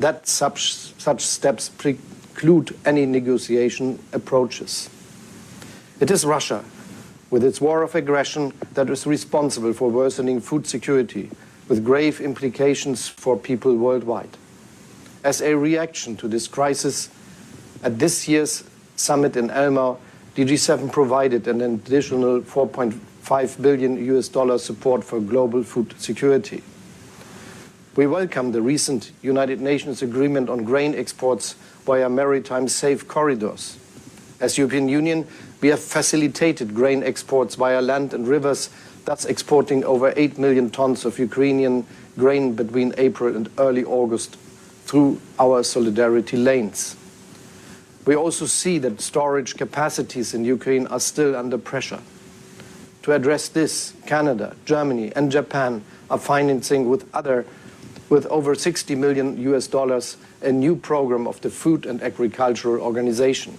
that such steps preclude any negotiation approaches. It is Russia, with its war of aggression, that is responsible for worsening food security, with grave implications for people worldwide. As a reaction to this crisis, at this year's summit in Elmau, the G7 provided an additional $4.5 billion support for global food security. We welcome the recent United Nations agreement on grain exports via maritime safe corridors. As European Union, we have facilitated grain exports via land and rivers, thus exporting over 8 million tons of Ukrainian grain between April and early August through our solidarity lanes. We also see that storage capacities in Ukraine are still under pressure. To address this, Canada, Germany and Japan are financing with over $60 million a new program of the Food and Agricultural Organization.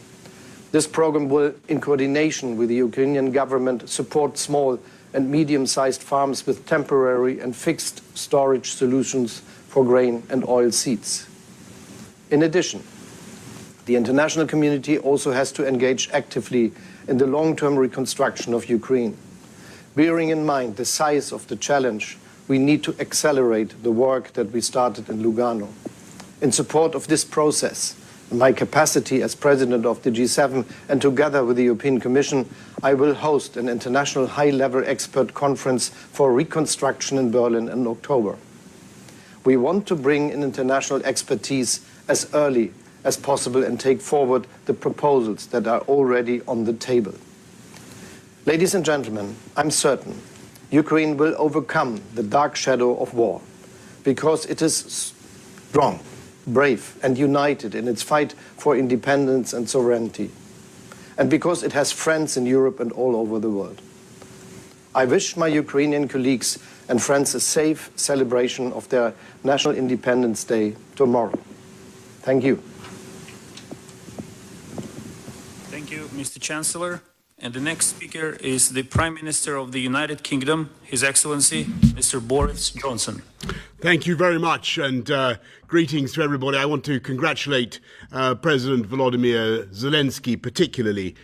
This program will, in coordination with the Ukrainian government, support small and medium-sized farms with temporary and fixed storage solutions for grain and oil seeds. In addition, the international community also has to engage actively in the long-term reconstruction of Ukraine. Bearing in mind the size of the challenge, we need to accelerate the work that we started in Lugano. In support of this process, in my capacity as president of the G7 and together with the European Commission, I will host an international high-level expert conference for reconstruction in Berlin in October. We want to bring in international expertise as early as possible and take forward the proposals that are already on the table. Ladies and gentlemen, I'm certain Ukraine will overcome the dark shadow of war because it is strong, brave and united in its fight for independence and sovereignty, and because it has friends in Europe and all over the world. I wish my Ukrainian colleagues and friends a safe celebration of their National Independence Day tomorrow. Thank you. Thank you, Mr. Chancellor. And the next speaker is the Prime Minister of the United Kingdom, His Excellency, Mr. Boris Johnson. Thank you very much, and greetings to everybody. I want to congratulate President Volodymyr Zelenskyy particularly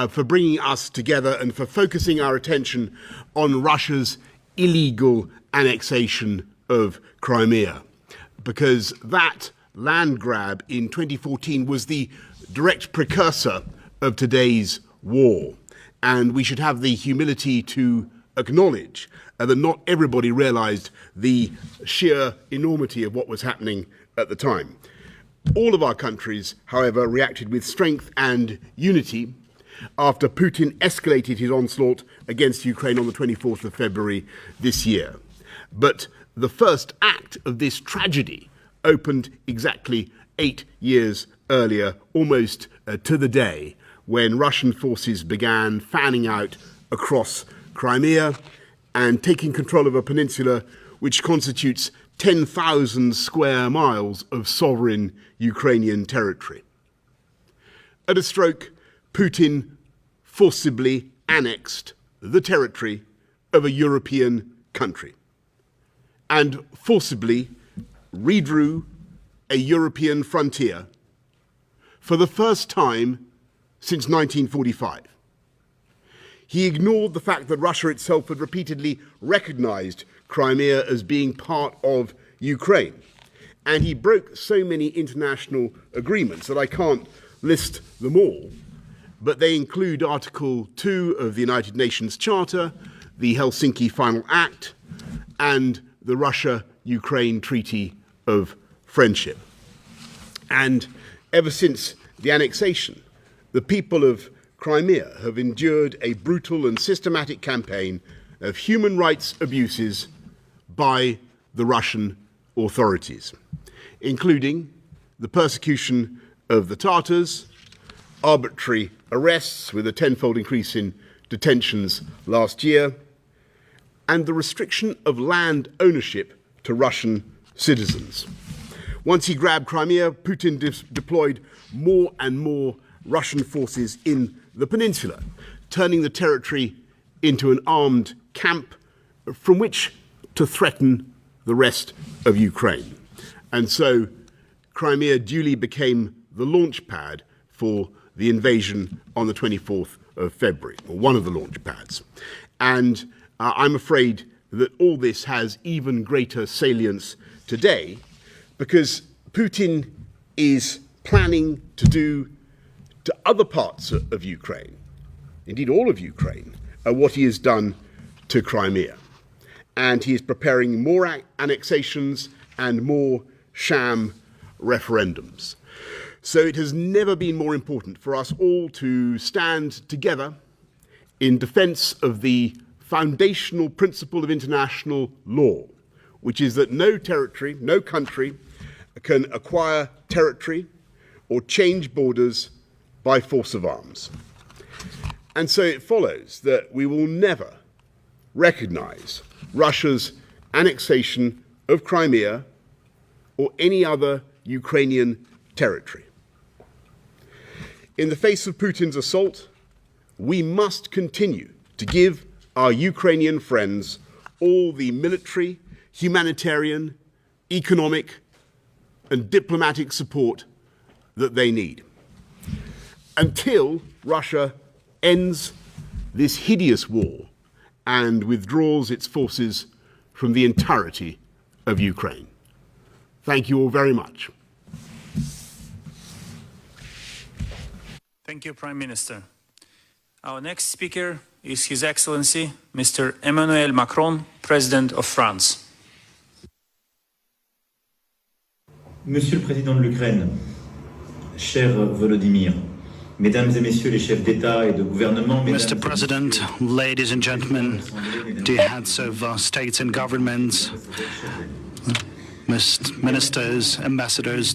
for bringing us together and for focusing our attention on Russia's illegal annexation of Crimea, because that land grab in 2014 was the direct precursor of today's war. And we should have the humility to acknowledge that not everybody realized the sheer enormity of what was happening at the time. All of our countries, however, reacted with strength and unity after Putin escalated his onslaught against Ukraine on the 24th of February this year. But the first act of this tragedy opened exactly 8 years earlier, almost to the day, when Russian forces began fanning out across Crimea and taking control of a peninsula which constitutes 10,000 square miles of sovereign Ukrainian territory. At a stroke, Putin forcibly annexed the territory of a European country and forcibly redrew a European frontier for the first time since 1945. He ignored the fact that Russia itself had repeatedly recognized Crimea as being part of Ukraine. And he broke so many international agreements that I can't list them all. But they include Article 2 of the United Nations Charter, the Helsinki Final Act, and the Russia-Ukraine Treaty of Friendship. And ever since the annexation, the people of Crimea have endured a brutal and systematic campaign of human rights abuses by the Russian authorities, including the persecution of the Tatars, arbitrary arrests with a tenfold increase in detentions last year, and the restriction of land ownership to Russian citizens. Once he grabbed Crimea, Putin deployed more and more Russian forces in the peninsula, turning the territory into an armed camp from which to threaten the rest of Ukraine. And so Crimea duly became the launch pad for the invasion on the 24th of February, or one of the launch pads. And I'm afraid that all this has even greater salience today because Putin is planning to do to other parts of Ukraine, indeed all of Ukraine, what he has done to Crimea. And he is preparing more annexations and more sham referendums. So it has never been more important for us all to stand together in defense of the foundational principle of international law, which is that no territory, no country can acquire territory or change borders by force of arms. And so it follows that we will never recognize Russia's annexation of Crimea or any other Ukrainian territory. In the face of Putin's assault, we must continue to give our Ukrainian friends all the military, humanitarian, economic, and diplomatic support that they need, until Russia ends this hideous war and withdraws its forces from the entirety of Ukraine. Thank you all very much. Thank you, Prime Minister. Our next speaker is His Excellency, Mr. Emmanuel Macron, President of France. Monsieur le Président de l'Ukraine, cher Volodymyr, Mesdames et Messieurs les chefs d'État et de gouvernement, Mr. President, ladies and gentlemen, dear heads of states and governments, ministers, ambassadors,